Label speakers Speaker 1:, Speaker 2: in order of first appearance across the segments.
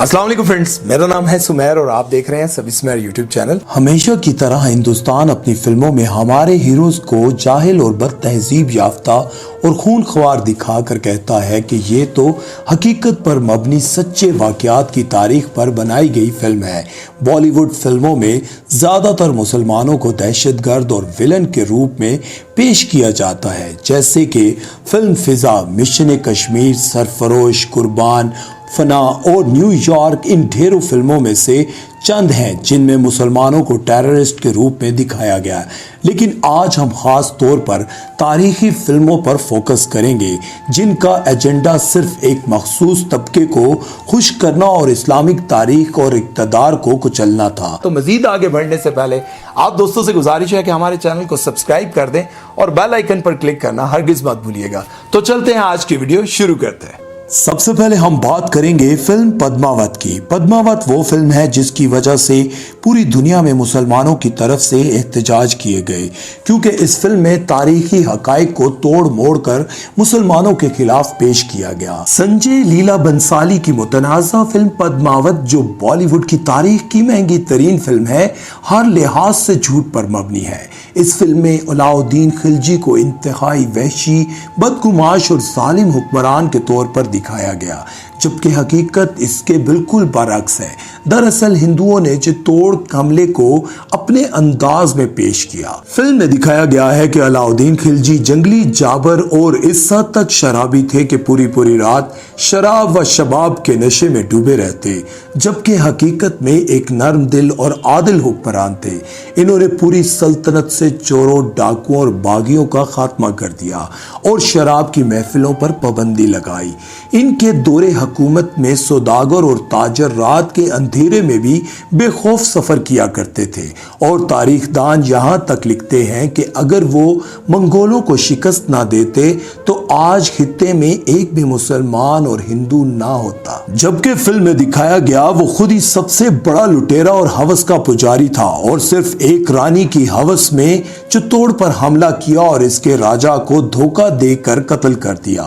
Speaker 1: अस्सलाम वालेकुम फ्रेंड्स, मेरा नाम है सुमेर और आप देख रहे हैं सभी सुमेर यूट्यूब चैनल।
Speaker 2: हमेशा की तरह हिंदुस्तान अपनी फिल्मों में हमारे हीरोज को जाहिल और बद तहजीब याफ्ता और खूनख्वार दिखाकर कहता है कि ये तो हकीकत पर मबनी सच्चे वाकयात की तारीख पर बनाई गई फिल्म है। बॉलीवुड फिल्मों में ज़्यादातर मुसलमानों को दहशतगर्द और विलन के रूप में पेश किया जाता है, जैसे कि फिल्म फिजा, मिशन कश्मीर, सरफरोश, कुर्बान, फना और न्यूयॉर्क इन ढेरों फिल्मों में से चंद हैं जिनमें मुसलमानों को टेररिस्ट के रूप में दिखाया गया है। लेकिन आज हम खास तौर पर तारीखी फिल्मों पर फोकस करेंगे जिनका एजेंडा सिर्फ एक मखसूस तबके को खुश करना और इस्लामिक तारीख और इक़्तिदार को कुचलना था।
Speaker 1: तो मजीद आगे बढ़ने से पहले आप दोस्तों से गुजारिश है कि हमारे चैनल को सब्सक्राइब कर दें और बेल आइकन पर क्लिक करना हरगिज मत भूलिएगा। तो चलते हैं, आज की वीडियो शुरू करते हैं।
Speaker 2: सबसे पहले हम बात करेंगे फिल्म पद्मावत की। पद्मावत वो फिल्म है जिसकी वजह से पूरी दुनिया में मुसलमानों की तरफ से एहतजाज किए गए, क्योंकि इस फिल्म में तारीखी हकाइक को तोड़ मोड़ कर मुसलमानों के खिलाफ पेश किया गया। संजय लीला बंसाली की मुतनाज़ा फिल्म पद्मावत, जो बॉलीवुड की तारीख की महंगी तरीन फिल्म है, हर लिहाज से झूठ पर मबनी है। इस फिल्म में अलाउद्दीन खिलजी को इंतहाई वहशी, बदगुमाश और जालिम हुक्मरान के तौर पर दिखाया गया, जबकि हकीकत इसके बिल्कुल बरअक्स है। दरअसल हिंदुओं ने चित्तौड़ हमले को अपने अंदाज में पेश किया। फिल्म में दिखाया गया है कि अलाउद्दीन खिलजी जंगली जाबर और इस हद तक शराबी थे कि पूरी पूरी रात शराब व शबाब के नशे में डूबे रहते, जबकि हकीकत में एक नर्म दिल और आदिल हुक्मरान थे। इन्होंने पूरी सल्तनत से चोरों, डाकुओं और बागियों का खात्मा कर दिया और शराब की महफिलों पर पाबंदी लगाई। इनके दौरे हुकूमत में सौदागर और ताजर रात के अंधेरे में भी बेखौफ सफर किया करते थे, और तारीखदान यहाँ तक लिखते हैं कि अगर वो मंगोलों को शिकस्त ना देते तो आज खित्ते में एक भी मुसलमान और हिंदू ना होता। जबकि फिल्म में दिखाया गया वो खुद ही सबसे बड़ा लुटेरा और हवस का पुजारी था और सिर्फ एक रानी की हवस में चित्तौड़ पर हमला किया और इसके राजा को धोखा देकर कत्ल कर दिया।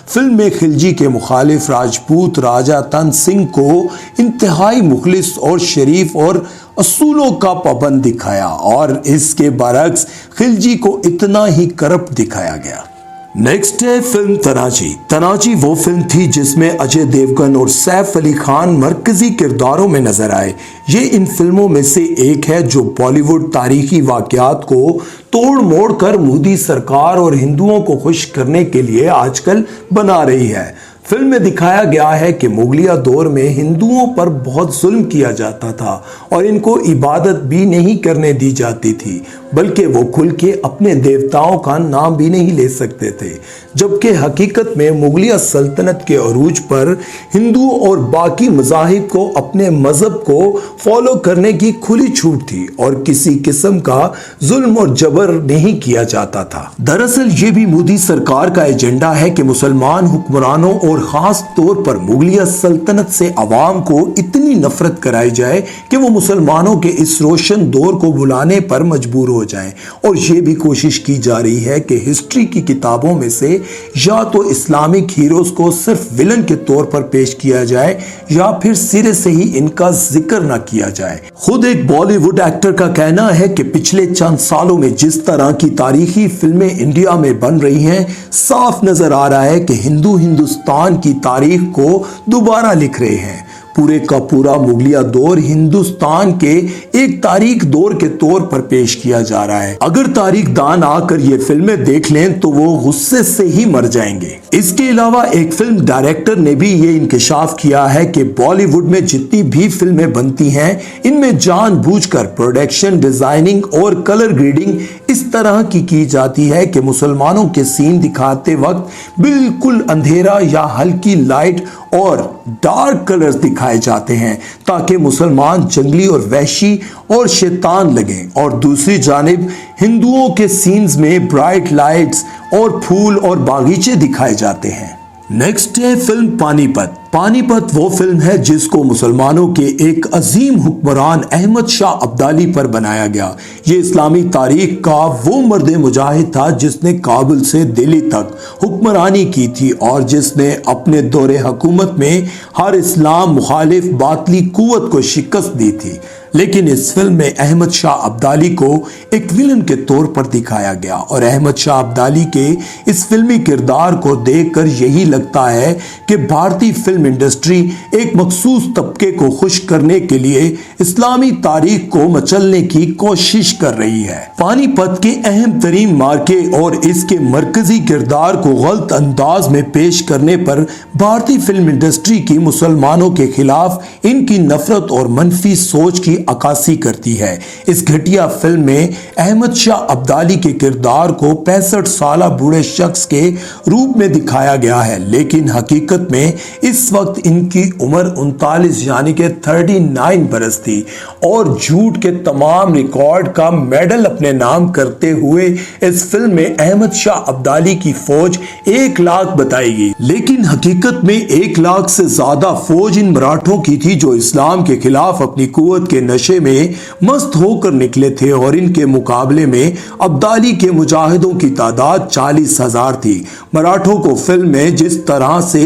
Speaker 2: फिल्म में खिलजी के मुखालिफ राजपूत राजा तन सिंह को इंतहाई मुखलिस और शरीफ और असूलों का पाबंद दिखाया, और इसके बरक्स खिलजी को इतना ही करप्ट दिखाया गया। नेक्स्ट है फिल्म तनाजी। तनाजी वो फिल्म थी जिसमें अजय देवगन और सैफ अली खान मरकजी किरदारों में नजर आए। ये इन फिल्मों में से एक है जो बॉलीवुड तारीखी वाकयात को तोड़ मोड़ कर मोदी सरकार और हिंदुओं को खुश करने के लिए आजकल बना रही है। फिल्म में दिखाया गया है कि मुगलिया दौर में हिंदुओं पर बहुत जुल्म किया जाता था और इनको इबादत भी नहीं करने दी जाती थी, बल्कि वो खुल के अपने देवताओं का नाम भी नहीं ले सकते थे। जबकि हकीकत में मुगलिया सल्तनत के अरूज पर हिंदुओं और बाकी मज़ाहिब को अपने मजहब को फॉलो करने की खुली छूट थी और किसी किस्म का जुल्म और जबर नहीं किया जाता था। दरअसल ये भी मोदी सरकार का एजेंडा है कि मुसलमान हुक्मरानों और खास तौर पर मुगलिया सल्तनत से अवाम को इतनी नफरत कराई जाए कि वो मुसलमानों के इस रोशन दौर को बुलाने पर मजबूर हो जाएं। और ये भी कोशिश की जा रही है कि हिस्ट्री की किताबों में से या तो इस्लामिक हीरोज को सिर्फ विलन के तौर पर पेश किया जाए या फिर सिरे से ही इनका जिक्र न किया जाए। खुद एक बॉलीवुड एक्टर का कहना है कि पिछले चंद सालों में जिस तरह की तारीखी फिल्में इंडिया में बन रही हैं, साफ नजर आ रहा है कि हिंदुस्तान की तारीख को दोबारा लिख रहे हैं। पूरे का पूरा मुगलिया दौर हिंदुस्तान के एक तारीख दौर के तौर पर पेश किया जा रहा है। अगर तारीखदान आकर ये फिल्में देख लें तो वो गुस्से से ही मर जाएंगे। इसके अलावा एक फिल्म डायरेक्टर ने भी ये इंकशाफ किया है कि बॉलीवुड में जितनी भी फिल्में बनती हैं, इनमें जानबूझकर प्रोडक्शन, डिजाइनिंग और कलर ग्रेडिंग इस तरह की जाती है कि मुसलमानों के सीन दिखाते वक्त बिल्कुल अंधेरा या हल्की लाइट और डार्क कलर्स दिखाए जाते हैं ताकि मुसलमान जंगली और वहशी और शैतान लगें, और दूसरी जानिब हिंदुओं के सीन्स में ब्राइट लाइट्स और फूल और बागीचे दिखाए जाते हैं। नेक्स्ट है फिल्म पानीपत। پانی پت وہ فلم ہے جس کو مسلمانوں کے ایک عظیم حکمران احمد شاہ ابدالی پر بنایا گیا۔ یہ اسلامی تاریخ کا وہ مرد مجاہد تھا جس نے کابل سے دلی تک حکمرانی کی تھی اور جس نے اپنے دور حکومت میں ہر اسلام مخالف باطلی قوت کو شکست دی تھی۔ لیکن اس فلم میں احمد شاہ ابدالی کو ایک ویلن کے طور پر دکھایا گیا اور احمد شاہ ابدالی کے اس فلمی کردار کو دیکھ کر یہی لگتا ہے کہ بھارتی فلم انڈسٹری ایک مخصوص طبقے کو خوش کرنے کے لیے اسلامی تاریخ کو مچلنے کی کوشش کر رہی ہے۔ پانی پت کے اہم ترین مارکے اور اس کے مرکزی کردار کو غلط انداز میں پیش کرنے پر بھارتی فلم انڈسٹری کی مسلمانوں کے خلاف ان کی نفرت اور منفی سوچ کی عکاسی کرتی ہے۔ اس گھٹیا فلم میں احمد شاہ ابدالی کے کردار کو 65 سالہ بوڑھے شخص کے روپ میں دکھایا گیا ہے، لیکن حقیقت میں اس وقت ان کی عمر 39 یعنی کہ 39 برس تھی اور جھوٹ کے تمام ریکارڈ کا میڈل اپنے نام کرتے ہوئے اس فلم میں احمد شاہ ابدالی کی فوج 1 لاکھ بتائی گئی، لیکن حقیقت میں 1 لاکھ سے زیادہ فوج ان مراٹھوں کی تھی جو اسلام کے خلاف اپنی قوت کے نشے میں مست ہو کر نکلے تھے اور ان کے مقابلے میں ابدالی کے مجاہدوں کی تعداد 40,000 تھی۔ مراٹھوں کو فلم میں جس طرح سے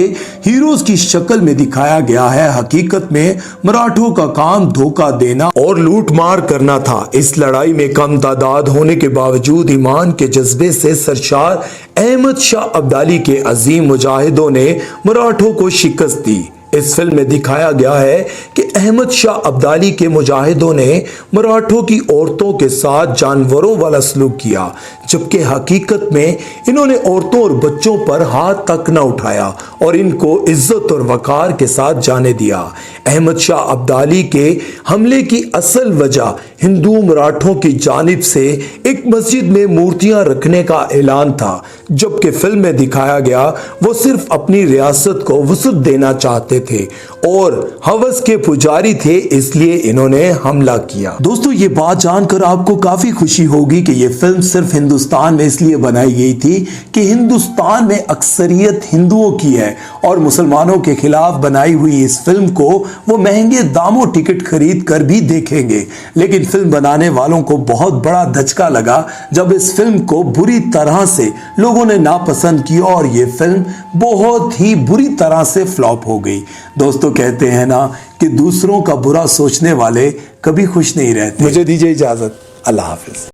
Speaker 2: ہیروز کی شکل میں دکھایا گیا ہے، حقیقت میں مراٹھوں کا کام دھوکہ دینا اور لوٹ مار کرنا تھا۔ اس لڑائی میں کم تعداد ہونے کے باوجود ایمان کے جذبے سے سرشار احمد شاہ ابدالی کے عظیم مجاہدوں نے مراٹھوں کو شکست دی۔ اس فلم میں دکھایا گیا ہے کہ احمد شاہ ابدالی کے مجاہدوں نے مراٹھوں کی عورتوں کے ساتھ جانوروں والا سلوک کیا، جبکہ حقیقت میں انہوں نے عورتوں اور بچوں پر ہاتھ تک نہ اٹھایا اور ان کو عزت اور وقار کے ساتھ جانے دیا۔ احمد شاہ ابدالی کے حملے کی اصل وجہ ہندو مراٹھوں کی جانب سے ایک مسجد میں مورتیاں رکھنے کا اعلان تھا، جبکہ فلم میں دکھایا گیا وہ صرف اپنی ریاست کو وسعت دینا چاہتے تھے اور ہوس کے پجاری تھے، اس لیے انہوں نے حملہ کیا۔ دوستو یہ بات جان کر آپ کو کافی خوشی ہوگی کہ یہ فلم صرف ہندوستان میں اس لیے بنائی گئی تھی کہ ہندوستان میں اکثریت ہندوؤں کی ہے اور مسلمانوں کے خلاف بنائی ہوئی اس فلم کو وہ مہنگے داموں ٹکٹ خرید کر بھی دیکھیں گے، لیکن فلم بنانے والوں کو بہت بڑا دھچکا لگا جب اس فلم کو بری طرح سے لوگوں نے ناپسند کیا اور یہ فلم بہت ہی بری طرح سے فلاپ ہو گئی۔ دوستو کہتے ہیں نا کہ دوسروں کا برا سوچنے والے کبھی خوش نہیں رہتے۔
Speaker 1: مجھے دیجیے اجازت، اللہ حافظ۔